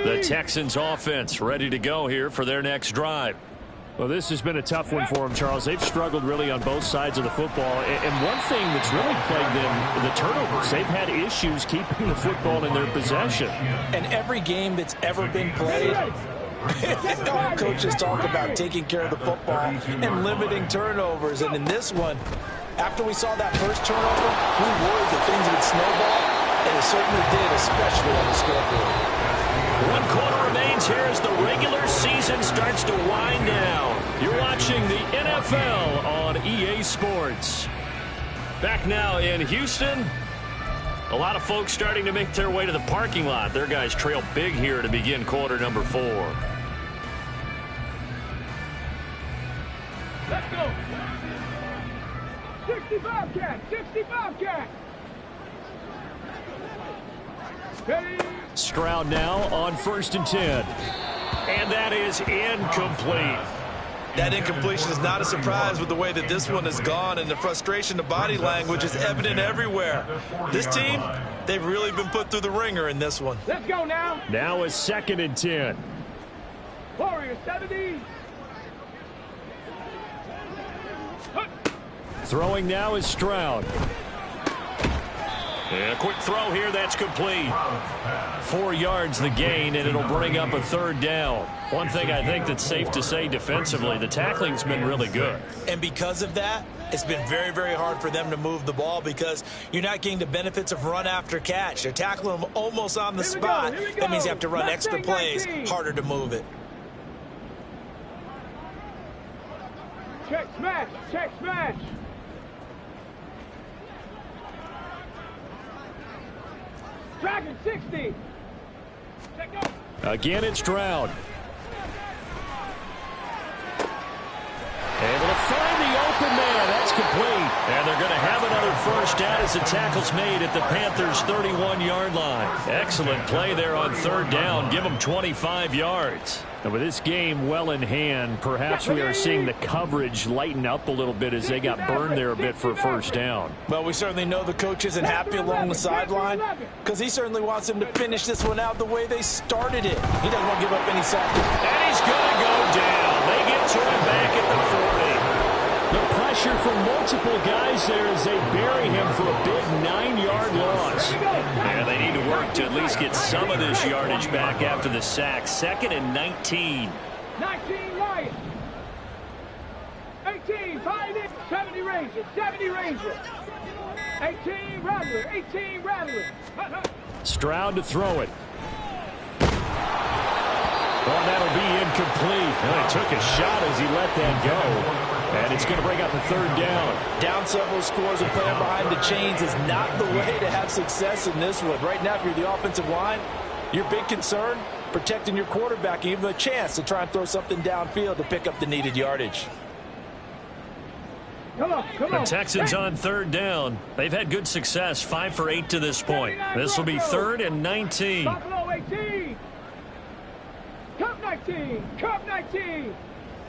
The Texans offense ready to go here for their next drive. Well, this has been a tough one for them, Charles. They've struggled really on both sides of the football. And one thing that's really plagued them, the turnovers. They've had issues keeping the football in their possession. And every game that's ever been played, all coaches talk about taking care of the football and limiting turnovers. And in this one, after we saw that first turnover, we worried that things would snowball, and it certainly did, especially on the scoreboard. 1 quarter remains here as the regular season starts to wind down. You're watching the NFL on EA Sports. Back now in Houston. A lot of folks starting to make their way to the parking lot. Their guys trail big here to begin quarter number 4. Let's go. 65 cat, 65 cat. Ready. Stroud now on 1st and 10. And that is incomplete. That incompletion is not a surprise with the way that this one has gone, and the frustration, the body language is evident everywhere. This team, they've really been put through the ringer in this one. Let's go now. Now is 2nd and 10. Warriors 70. Throwing now is Stroud. And a quick throw here, that's complete. 4 yards the gain, and it'll bring up a 3rd down. One thing I think that's safe to say defensively, the tackling's been really good. And because of that, it's been very, very hard for them to move the ball because you're not getting the benefits of run after catch. They're tackling them almost on the spot. That means you have to run extra plays, harder to move it. Check smash, check smash. Dragon 60. Check go. Again, it's Stroud. Able to find the open man. That's complete. And they're going to have another 1st down as the tackle's made at the Panthers' 31-yard line. Excellent play there on 3rd down. Give them 25 yards. And with this game well in hand, perhaps we are seeing the coverage lighten up a little bit as they got burned there a bit for a 1st down. Well, we certainly know the coach isn't happy along the sideline because he certainly wants them to finish this one out the way they started it. He doesn't want to give up any seconds. And he's going to go down. They get to him back at the 40. The pressure from multiple guys there as they bury him for a big 9-yard loss. And they need to work to at least get some of this yardage back after the sack. 2nd and 19. 19 Lions. 18 Pioneer. 70 Rangers. 70 Rangers. 18 Rattler. 18 Rattler. Stroud to throw it. Well, that'll be incomplete. Well, he took a shot as he let that go. And it's going to bring up a 3rd down. Down several scores and playing behind the chains is not the way to have success in this one. Right now, if you're the offensive line, your big concern, protecting your quarterback, even a chance to try and throw something downfield to pick up the needed yardage. Come on, come The on. Texans on 3rd down. They've had good success, 5 for 8 to this point. This will be 3rd and 19. Buffalo 18. Cup 19. Cup 19.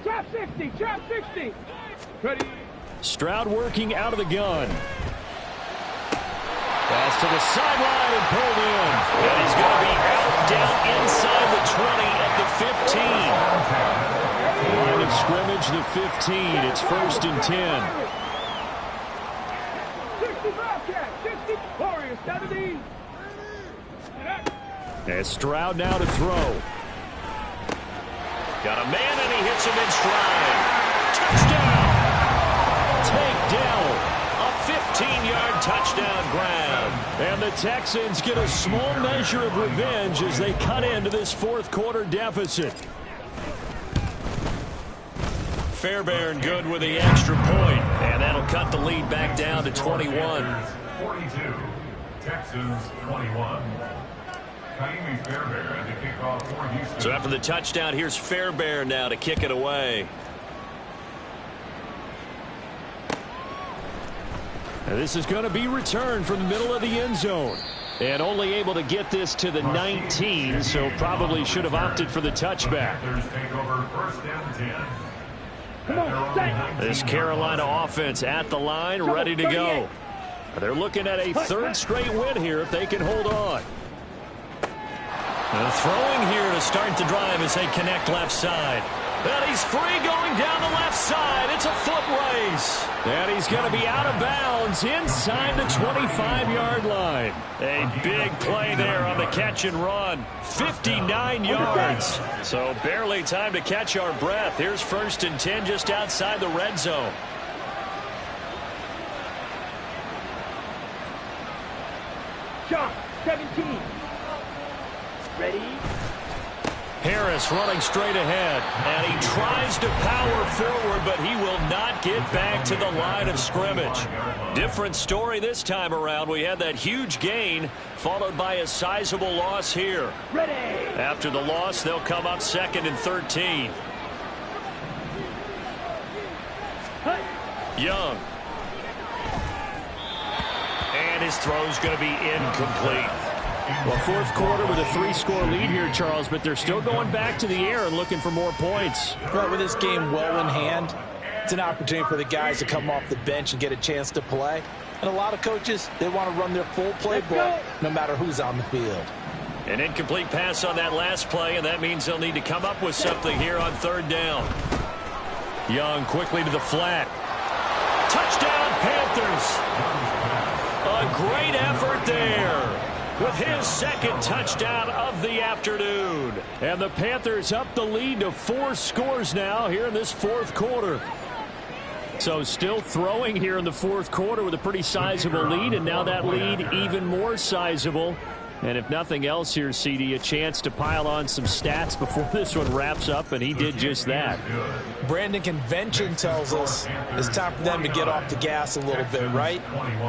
Trap 60. Trap 60. Ready. Stroud working out of the gun. Pass to the sideline and pulled in. And he's going to be out down inside the 20 at the 15. Line of scrimmage, the 15. It's 1st and 10. 65 cat. 60. Warriors 70. And Stroud now to throw. Got a man, and he hits him in stride. Touchdown! Takedown. A 15-yard touchdown grab. And the Texans get a small measure of revenge as they cut into this 4th quarter deficit. Fairbairn good with the extra point. And that'll cut the lead back down to 21. 42, Texans 21. Fairbairn at the kickoff for Houston. So after the touchdown, here's Fairbairn now to kick it away. And this is going to be returned from the middle of the end zone. And only able to get this to the 19, so probably should have opted for the touchback. Panthers take over 1st and 10. Come on, stay. This Carolina offense at the line, ready to go. They're looking at a 3rd straight win here if they can hold on. Throwing here to start the drive as they connect left side. And he's free going down the left side. It's a foot race. And he's going to be out of bounds inside the 25-yard line. A big play there on the catch and run. 59 yards. So barely time to catch our breath. Here's 1st and 10 just outside the red zone. Shot, 17. Ready? Harris running straight ahead, and he tries to power forward, but he will not get back to the line of scrimmage. Different story this time around. We had that huge gain, followed by a sizable loss here. Ready? After the loss, they'll come up 2nd and 13. Young. And his throw's going to be incomplete. Well, 4th quarter with a 3-score lead here, Charles, but they're still going back to the air and looking for more points. Well, with this game well in hand, it's an opportunity for the guys to come off the bench and get a chance to play. And a lot of coaches, they want to run their full playbook no matter who's on the field. An incomplete pass on that last play, and that means they'll need to come up with something here on 3rd down. Young quickly to the flat. Touchdown, Panthers! A great effort there with his 2nd touchdown of the afternoon. And the Panthers up the lead to 4 scores now here in this 4th quarter. So still throwing here in the 4th quarter with a pretty sizable lead, and now that lead even more sizable. And if nothing else here, CD, a chance to pile on some stats before this one wraps up, and he did just that. Brandon, convention tells us it's time for them to get off the gas a little bit, right?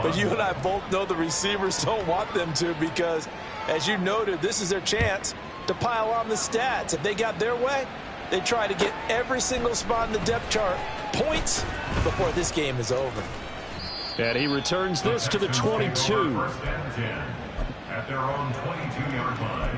But you and I both know the receivers don't want them to, because, as you noted, this is their chance to pile on the stats. If they got their way, they try to get every single spot in the depth chart points before this game is over. And he returns this to the 22. At their own 22-yard line.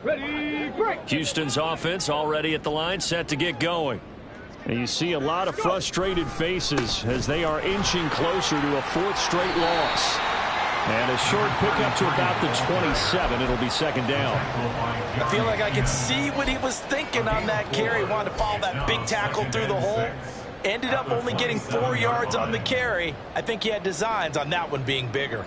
Ready, break! Houston's offense already at the line, set to get going. And you see a lot of frustrated faces as they are inching closer to a 4th straight loss. And a short pickup to about the 27. It'll be 2nd down. I feel like I could see what he was thinking on that carry. Wanted to follow that big tackle through the hole. Ended up only getting 4 yards on the carry. I think he had designs on that one being bigger.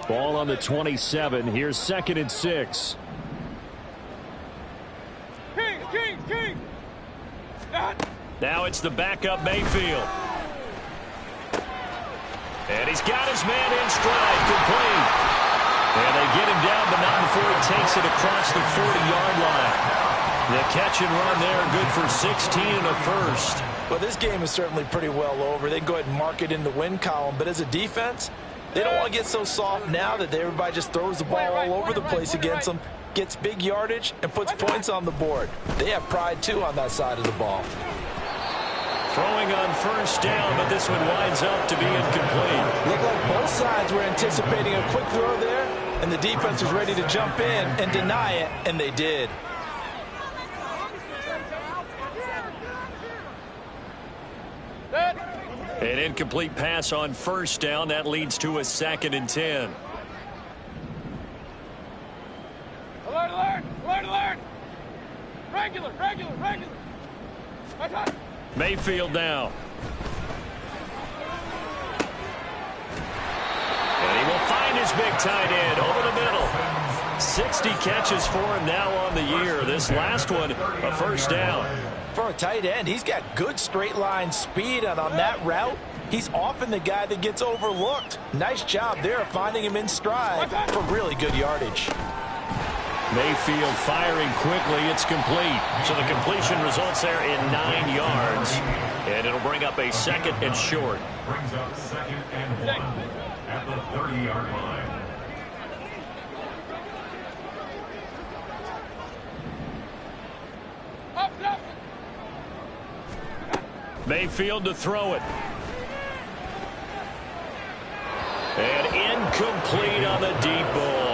Ball on the 27. Here's 2nd and 6. King! Now it's the backup Mayfield. And he's got his man in stride, complete. And they get him down, but not before he takes it across the 40-yard line. The catch and run there, good for 16 and a 1st. Well, this game is certainly pretty well over. They can go ahead and mark it in the win column. But as a defense, they don't want to get so soft now that everybody just throws the ball all over the place against them, gets big yardage, and puts points on the board. They have pride, too, on that side of the ball. Throwing on 1st down, but this one winds up to be incomplete. Looked like both sides were anticipating a quick throw there, and the defense was ready to jump in and deny it, and they did. An incomplete pass on 1st down. That leads to a 2nd and 10. Alert! Regular! Mayfield now. And he will find his big tight end over the middle. 60 catches for him now on the year. This last one, a 1st down. For a tight end, he's got good straight line speed, and on that route, he's often the guy that gets overlooked. Nice job there finding him in stride for really good yardage. Mayfield firing quickly. It's complete. So the completion results there in 9 yards. And it'll bring up a 2nd and short. Brings up 2nd and 1 at the 30-yard line. Mayfield to throw it. And incomplete on the deep ball.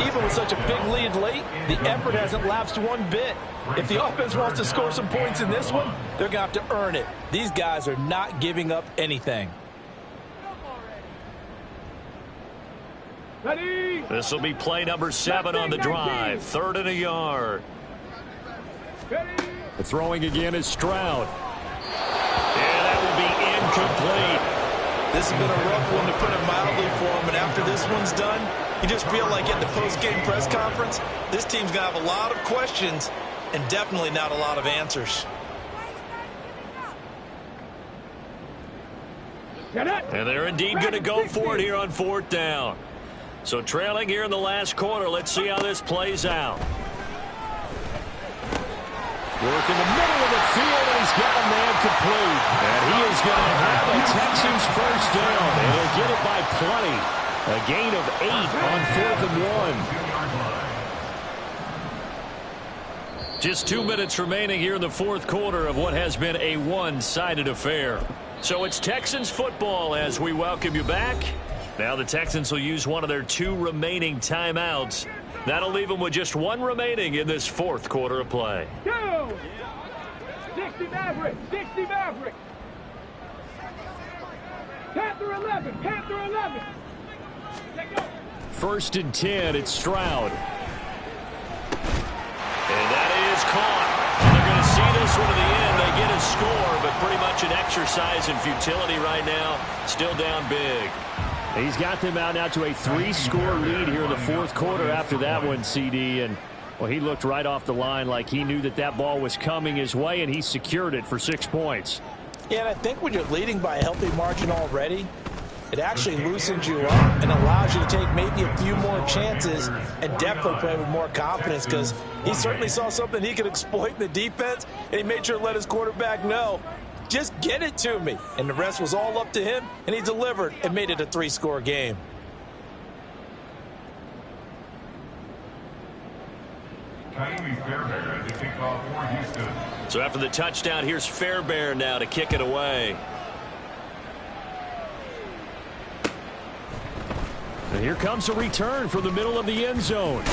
Even with such a big lead late, the effort hasn't lapsed one bit. If the offense wants to score some points in this one, they're going to have to earn it. These guys are not giving up anything. Ready? This will be play number 7 on the drive. 3rd and a yard. Ready? The throwing again is Stroud. And that will be incomplete. This has been a rough one, to put it mildly, for him. And after this one's done, you just feel like at the post-game press conference, this team's going to have a lot of questions and definitely not a lot of answers. And they're indeed going to go for it here on 4th down. So trailing here in the last quarter. Let's see how this plays out. Work in the middle of the field, and he's got a man complete. And he is going to have the Texans first down. And he'll get it by plenty. A gain of 8 on 4th and 1. Just 2 minutes remaining here in the 4th quarter of what has been a one-sided affair. So it's Texans football as we welcome you back. Now the Texans will use one of their 2 remaining timeouts. That'll leave them with just 1 remaining in this 4th quarter of play. 60 Maverick, 60 Maverick. Panther 11, Panther 11. 1st and 10, it's Stroud. And that is caught. And they're going to see this one to the end. They get a score, but pretty much an exercise in futility right now. Still down big. He's got them out now to a 3-score lead here in the 4th quarter after that one, CD. And, well, he looked right off the line like he knew that that ball was coming his way, and he secured it for 6 points. Yeah, and I think when you're leading by a healthy margin already, it actually loosens you up and allows you to take maybe a few more chances and definitely play with more confidence, because he certainly saw something he could exploit in the defense, and he made sure to let his quarterback know, just get it to me. And the rest was all up to him, and he delivered and made it a 3-score game. So after the touchdown, here's Fairbairn now to kick it away. And here comes a return from the middle of the end zone.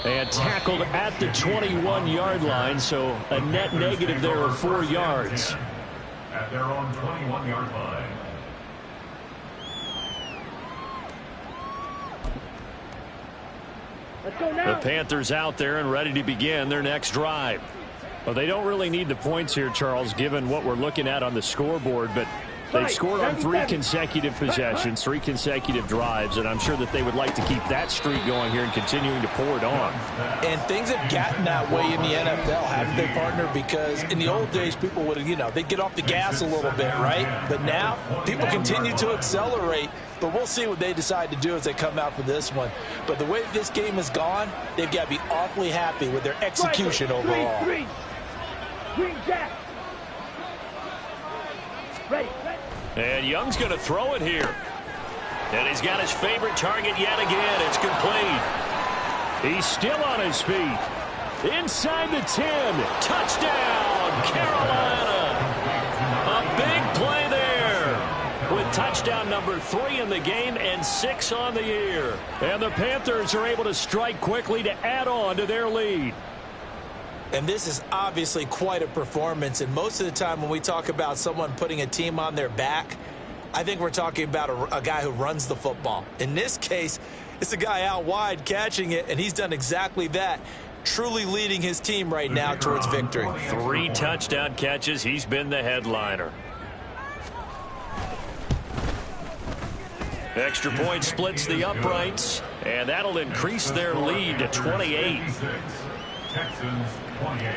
And tackled at the 21-yard line, so a net negative there of 4 yards. At their own 21-yard line. Let's go now. The Panthers out there and ready to begin their next drive. Well, they don't really need the points here, Charles, given what we're looking at on the scoreboard, but they've scored on 3 consecutive possessions, 3 consecutive drives, and I'm sure that they would like to keep that streak going here and continuing to pour it on. And things have gotten that way in the NFL, haven't they, partner? Because in the old days, people would, they'd get off the gas a little bit, right? But now, people continue to accelerate, but we'll see what they decide to do as they come out for this one. But the way this game has gone, they've got to be awfully happy with their execution overall. Green Jack. Ready. And Young's going to throw it here. And he's got his favorite target yet again. It's complete. He's still on his feet. Inside the 10. Touchdown, Carolina. A big play there. With touchdown number 3 in the game and 6 on the year. And the Panthers are able to strike quickly to add on to their lead. And this is obviously quite a performance. And most of the time when we talk about someone putting a team on their back, I think we're talking about a guy who runs the football. In this case, it's a guy out wide catching it, and he's done exactly that, truly leading his team right now towards victory. 3 touchdown catches. He's been the headliner. Extra point splits the uprights, and that'll increase their lead to 28. Texans 28.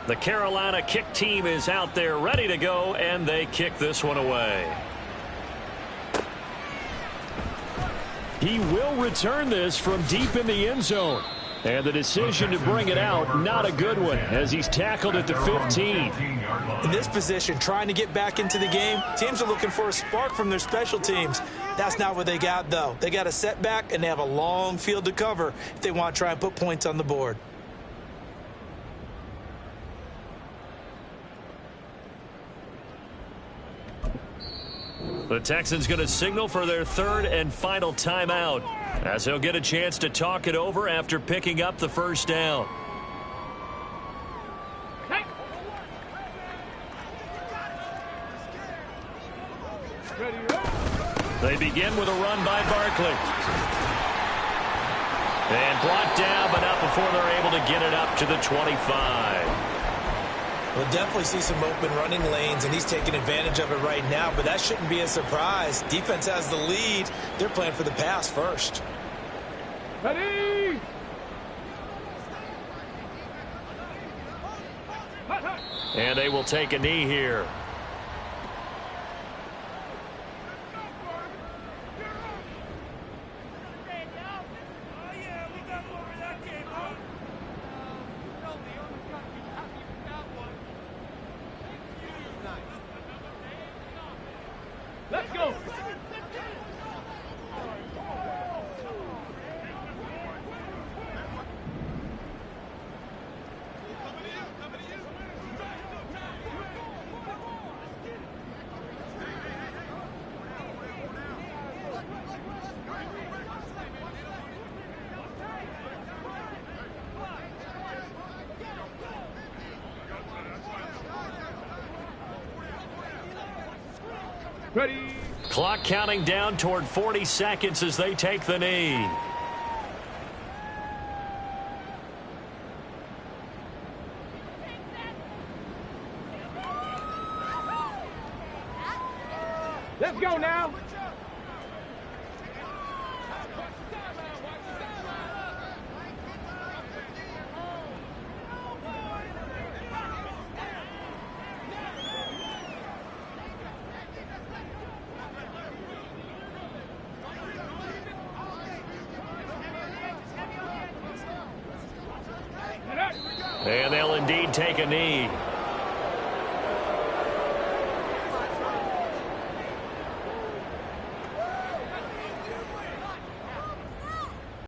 The Carolina kick team is out there ready to go, and they kick this one away. He will return this from deep in the end zone. And the decision to bring it out, not a good one, as he's tackled at the 15. In this position, trying to get back into the game, teams are looking for a spark from their special teams. That's not what they got, though. They got a setback, and they have a long field to cover if they want to try and put points on the board. The Texans going to signal for their third and final timeout, as he'll get a chance to talk it over after picking up the first down. They begin with a run by Barkley. And blocked down, but not before they're able to get it up to the 25. We'll definitely see some open running lanes, and he's taking advantage of it right now, but that shouldn't be a surprise. Defense has the lead. They're playing for the pass first. Ready! And they will take a knee here. Let's go! Ready? Clock counting down toward 40 seconds as they take the knee. Let's go now! And they'll indeed take a knee.